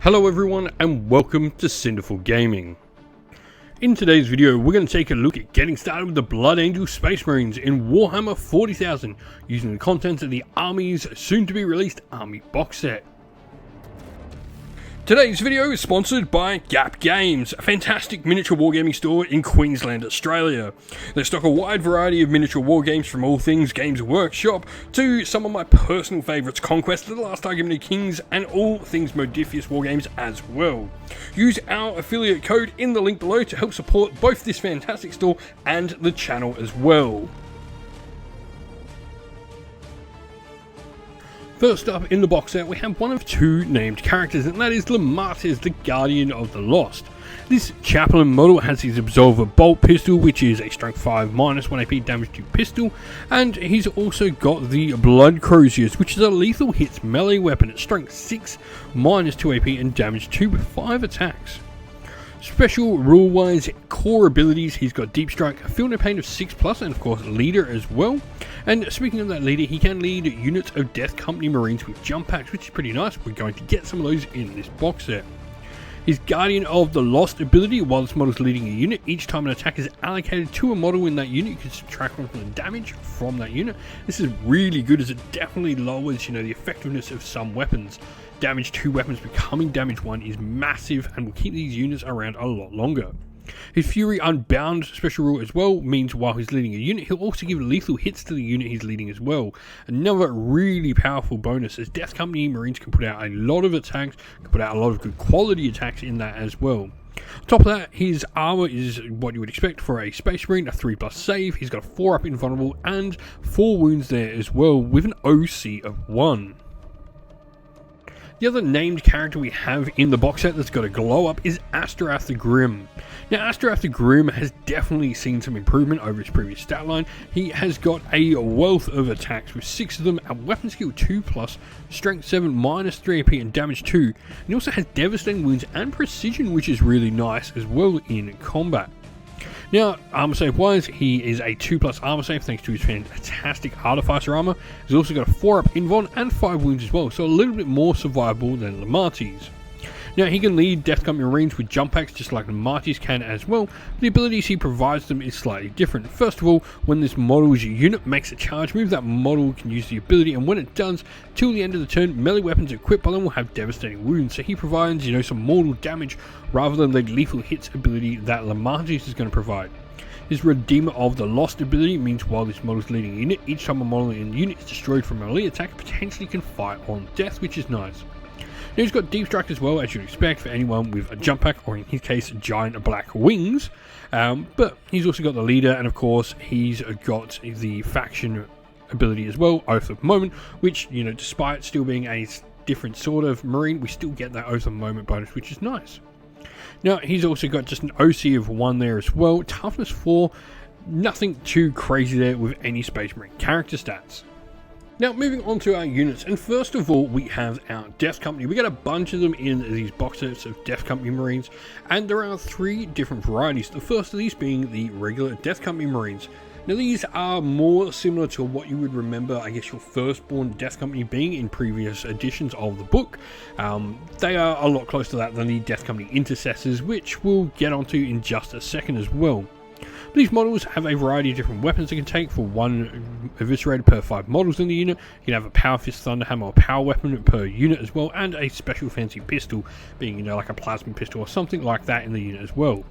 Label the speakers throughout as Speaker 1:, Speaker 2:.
Speaker 1: Hello everyone and welcome to Cinderful Gaming. In today's video we're going to take a look at getting started with the Blood Angel Space Marines in Warhammer 40,000 using the contents of the Army's soon to be released Army box set. Today's video is sponsored by Gap Games, a fantastic miniature wargaming store in Queensland, Australia. They stock a wide variety of miniature wargames from all things Games Workshop to some of my personal favourites, Conquest of the Last Argument of Kings, and all things Modifius wargames as well. Use our affiliate code in the link below to help support both this fantastic store and the channel as well. First up in the box set we have one of two named characters, and that is Lematis, the Guardian of the Lost. This chaplain model has his Absolver bolt pistol, which is a strength 5 minus 1 AP damage to pistol, and he's also got the Blood Croziers, which is a lethal hits melee weapon at strength 6 minus 2 AP and damage 2 with 5 attacks. Special rule-wise core abilities, he's got Deep Strike, Feel No Pain of 6+, and of course Leader as well. And speaking of that leader, he can lead units of Death Company Marines with jump packs, which is pretty nice. We're going to get some of those in this box set. His Guardian of the Lost ability, while this model is leading a unit, each time an attack is allocated to a model in that unit, you can subtract one from the damage from that unit. This is really good as it definitely lowers, the effectiveness of some weapons. Damage 2 weapons becoming damage 1 is massive and will keep these units around a lot longer. His Fury Unbound special rule as well means while he's leading a unit, he'll also give lethal hits to the unit he's leading as well. Another really powerful bonus, as Death Company Marines can put out a lot of attacks, can put out a lot of good quality attacks in that as well. On top of that, his armor is what you would expect for a Space Marine, a 3+ save, he's got a 4-up invulnerable and 4 wounds there as well with an OC of 1. The other named character we have in the box set that's got a glow up is Astorath the Grim. Now Astorath the Grim has definitely seen some improvement over his previous stat line. He has got a wealth of attacks with 6 of them at weapon skill 2+, strength 7 minus 3 AP and damage 2. And he also has devastating wounds and precision, which is really nice as well in combat. Now, armor save wise, he is a 2+ armor save thanks to his fantastic Artificer armor. He's also got a 4-up invuln and 5 wounds as well, so a little bit more survivable than Lematis. Now, he can lead Death Company Marines with jump packs just like Lematis can as well. The abilities he provides them is slightly different. First of all, when this model's unit makes a charge move, that model can use the ability, and when it does, till the end of the turn, melee weapons equipped by them will have devastating wounds. So he provides, some mortal damage rather than the lethal hits ability that Lematis is going to provide. His Redeemer of the Lost ability means while this model is leading a unit, each time a model in the unit is destroyed from a melee attack, potentially can fight on death, which is nice. Now he's got Deep Strike as well, as you'd expect for anyone with a jump pack, or in his case, giant black wings. But he's also got the leader, and of course, he's got the faction ability as well, Oath of Moment, which, despite still being a different sort of Marine, we still get that Oath of Moment bonus, which is nice. Now, he's also got just an OC of 1 there as well, Toughness 4, nothing too crazy there with any Space Marine character stats. Now, moving on to our units, and first of all, we have our Death Company. We got a bunch of them in these box sets of Death Company Marines, and there are 3 different varieties. The first of these being the regular Death Company Marines. Now, these are more similar to what you would remember, I guess, your firstborn Death Company being in previous editions of the book. They are a lot closer to that than the Death Company Intercessors, which we'll get onto in just a second as well. These models have a variety of different weapons they can take for 1 eviscerator per 5 models in the unit. You can have a Power Fist Thunderhammer or power weapon per unit as well, and a special fancy pistol, being like a plasma pistol or something like that in the unit as well.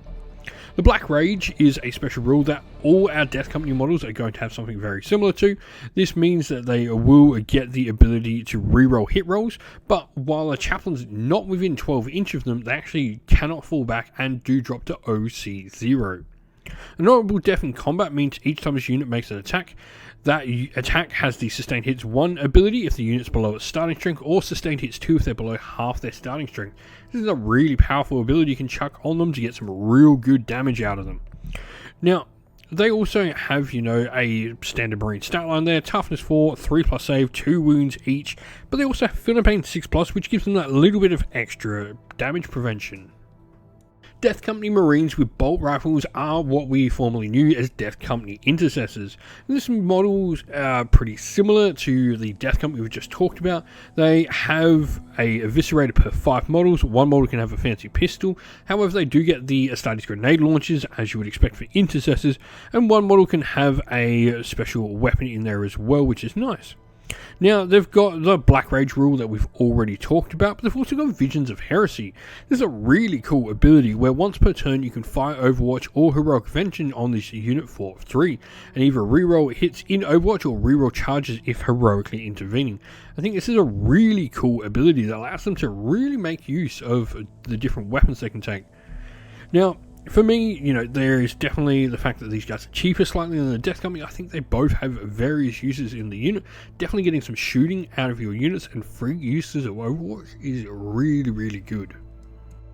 Speaker 1: The Black Rage is a special rule that all our Death Company models are going to have something very similar to. This means that they will get the ability to reroll hit rolls, but while a chaplain's not within 12 inch of them, they actually cannot fall back and do drop to OC 0. An honorable death in combat means each time this unit makes an attack, that attack has the sustained hits 1 ability if the unit's below its starting strength, or sustained hits 2 if they're below half their starting strength. This is a really powerful ability you can chuck on them to get some real good damage out of them. Now, they also have, a standard Marine stat line there, Toughness 4, 3+ save, 2 wounds each, but they also have Feel No Pain 6+, which gives them that little bit of extra damage prevention. Death Company Marines with bolt rifles are what we formerly knew as Death Company Intercessors. And these models are pretty similar to the Death Company we just talked about. They have a eviscerator per 5 models. One model can have a fancy pistol. However, they do get the Astartes grenade launchers, as you would expect for Intercessors, and one model can have a special weapon in there as well, which is nice. Now, they've got the Black Rage rule that we've already talked about, but they've also got Visions of Heresy. This is a really cool ability where once per turn you can fire Overwatch or Heroic Vengeance on this unit for 3, and either reroll hits in Overwatch or reroll charges if heroically intervening. I think this is a really cool ability that allows them to really make use of the different weapons they can take. Now, for me, there is definitely the fact that these guys are cheaper slightly than the Death Company. I think they both have various uses in the unit. Definitely getting some shooting out of your units and free uses of Overwatch is really, really good.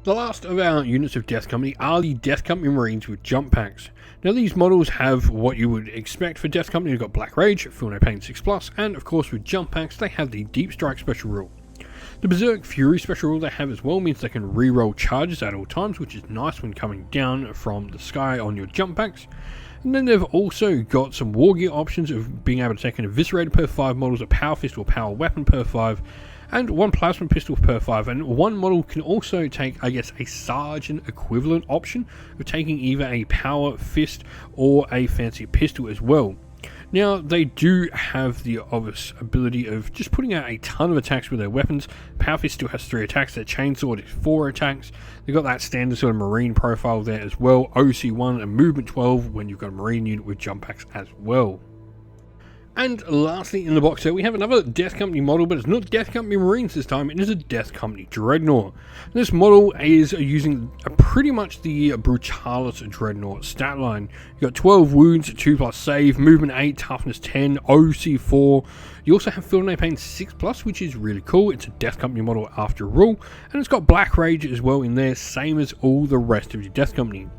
Speaker 1: The last of our units of Death Company are the Death Company Marines with jump packs. Now, these models have what you would expect for Death Company. They've got Black Rage, Feel No Pain 6+, and of course with jump packs they have the Deep Strike special rule. The Berserk Fury special rule they have as well means they can reroll charges at all times, which is nice when coming down from the sky on your jump packs. And then they've also got some war gear options of being able to take an Eviscerator per 5 models, a Power Fist or Power Weapon per 5, and one Plasma Pistol per 5. And one model can also take, I guess, a Sergeant equivalent option of taking either a Power Fist or a fancy pistol as well. Now, they do have the obvious ability of just putting out a ton of attacks with their weapons. Power Fist still has 3 attacks, their Chainsword is 4 attacks. They've got that standard sort of Marine profile there as well, OC1 and Movement 12 when you've got a Marine unit with jump packs as well. And lastly in the box set we have another Death Company model, but it's not Death Company Marines this time, it is a Death Company Dreadnought. This model is using pretty much the Brutalis Dreadnought stat line. You've got 12 wounds, 2+ save, movement 8, toughness 10, OC 4. You also have Feel No Pain 6+, which is really cool. It's a Death Company model after all, and it's got Black Rage as well in there, same as all the rest of your Death Company.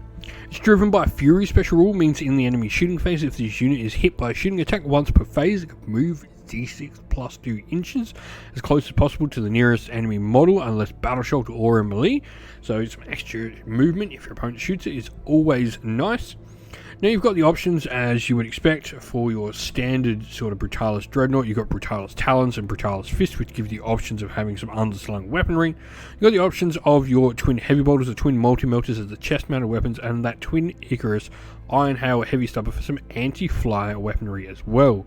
Speaker 1: It's driven by a Fury special rule, means in the enemy shooting phase, if this unit is hit by a shooting attack once per phase, it can move d6 plus 2 inches as close as possible to the nearest enemy model unless battle shocked or in melee. So some extra movement if your opponent shoots it is always nice. Now you've got the options as you would expect for your standard sort of Brutalis Dreadnought. You've got Brutalis Talons and Brutalis Fist, which give you the options of having some underslung weaponry. You've got the options of your Twin Heavy Bolters, the Twin Multi-Melters as the chest mounted weapons, and that Twin Icarus Iron Hail Heavy Stubber for some anti-flyer weaponry as well.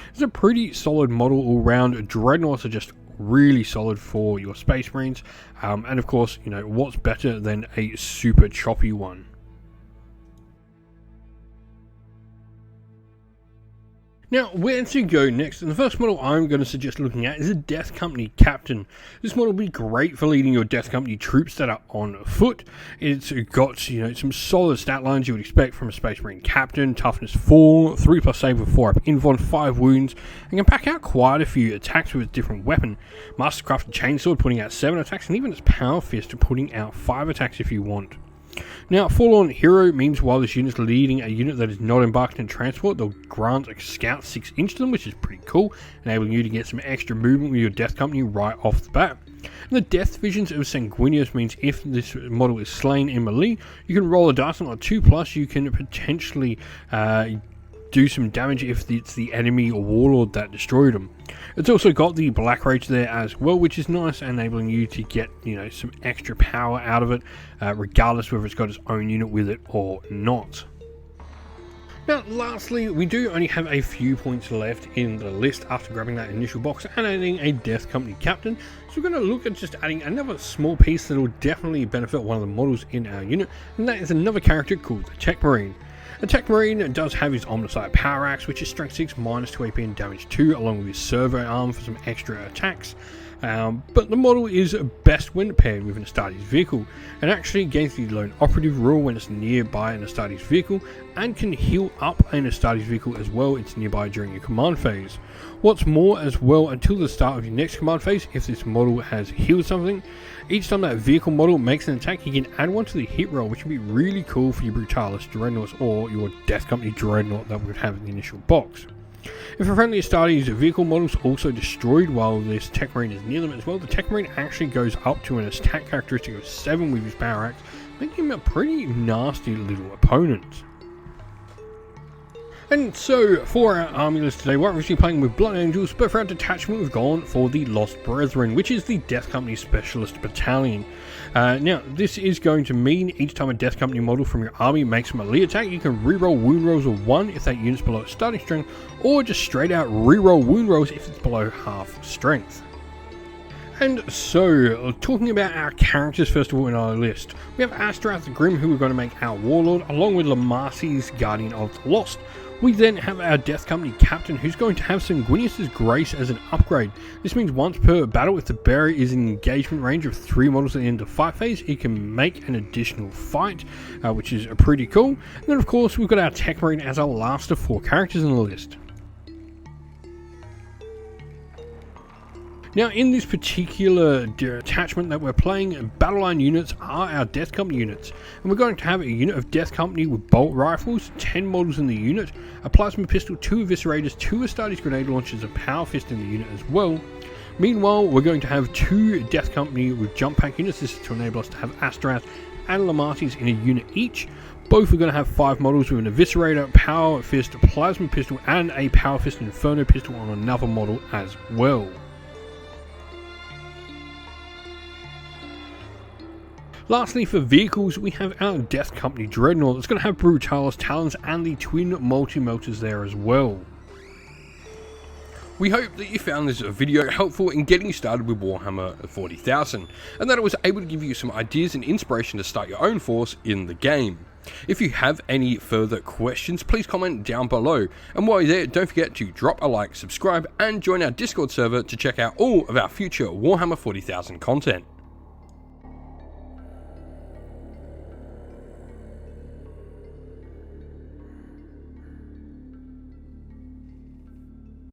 Speaker 1: It's a pretty solid model all round. Dreadnoughts are just really solid for your Space Marines, and of course, what's better than a super choppy one? Now, where to go next? And the first model I'm going to suggest looking at is a Death Company Captain. This model will be great for leading your Death Company troops that are on foot. It's got, some solid stat lines you would expect from a Space Marine Captain. Toughness 4, 3+ save with 4 up invuln, 5 wounds, and can pack out quite a few attacks with a different weapon. Mastercrafted Chainsword putting out 7 attacks, and even its Power Fist putting out 5 attacks if you want. Now, Forlorn Hero means while this unit is leading a unit that is not embarked in transport, they'll grant a Scout 6 inch to them, which is pretty cool, enabling you to get some extra movement with your Death Company right off the bat. And the Death Visions of Sanguinius means if this model is slain in melee, you can roll a dice on a 2+, you can potentially do some damage if it's the enemy or warlord that destroyed them. It's also got the Black Rage there as well, which is nice, enabling you to get some extra power out of it, regardless whether it's got its own unit with it or not. Now, lastly, we do only have a few points left in the list after grabbing that initial box and adding a Death Company Captain. So we're going to look at just adding another small piece that will definitely benefit one of the models in our unit, and that is another character called the Tech Marine. The Tech Marine does have his Omnicide Power Axe, which is Strength 6, -2 AP and Damage 2, along with his Servo Arm for some extra attacks. But the model is best when paired with an Astartes vehicle, and actually gains the Lone Operative rule when it's nearby an Astartes vehicle, and can heal up an Astartes vehicle as well it's nearby during your command phase. What's more as well, until the start of your next command phase, if this model has healed something, each time that vehicle model makes an attack, you can add one to the hit roll, which would be really cool for your Brutalis Dreadnoughts or your Death Company Dreadnought that we would have in the initial box. If a friendly Astartes vehicle model is also destroyed while this Tech Marine is near them as well, the Tech Marine actually goes up to an attack characteristic of 7 with his power axe, making him a pretty nasty little opponent. And so, for our army list today, we're obviously playing with Blood Angels, but for our detachment we've gone for the Lost Brethren, which is the Death Company Specialist Battalion. Now, this is going to mean each time a Death Company model from your army makes a melee attack, you can reroll wound rolls of 1 if that unit's below starting strength, or just straight out reroll wound rolls if it's below half strength. And so, talking about our characters first of all in our list, we have Astrath the Grim, who we're going to make our Warlord, along with Lamarcy's Guardian of the Lost. We then have our Death Company Captain, who's going to have Sanguinius' Grace as an upgrade. This means once per battle, if the bearer is in engagement range of 3 models at the end of fight phase, he can make an additional fight, which is pretty cool. And then of course we've got our Tech Marine as our last of 4 characters in the list. Now, in this particular detachment that we're playing, battle line units are our Death Company units, and we're going to have a unit of Death Company with bolt rifles, 10 models in the unit, a plasma pistol, 2 eviscerators, 2 Astartes grenade launchers, a power fist in the unit as well. Meanwhile, we're going to have 2 Death Company with jump pack units. This is to enable us to have Astrath and Lamarcy's in a unit each. Both are going to have 5 models with an eviscerator, power fist, plasma pistol, and a power fist inferno pistol on another model as well. Lastly, for vehicles, we have our Death Company Dreadnought that's going to have Brutalis Talons and the twin multi-melters there as well. We hope that you found this video helpful in getting started with Warhammer 40,000, and that it was able to give you some ideas and inspiration to start your own force in the game. If you have any further questions, please comment down below, and while you're there, don't forget to drop a like, subscribe, and join our Discord server to check out all of our future Warhammer 40,000 content.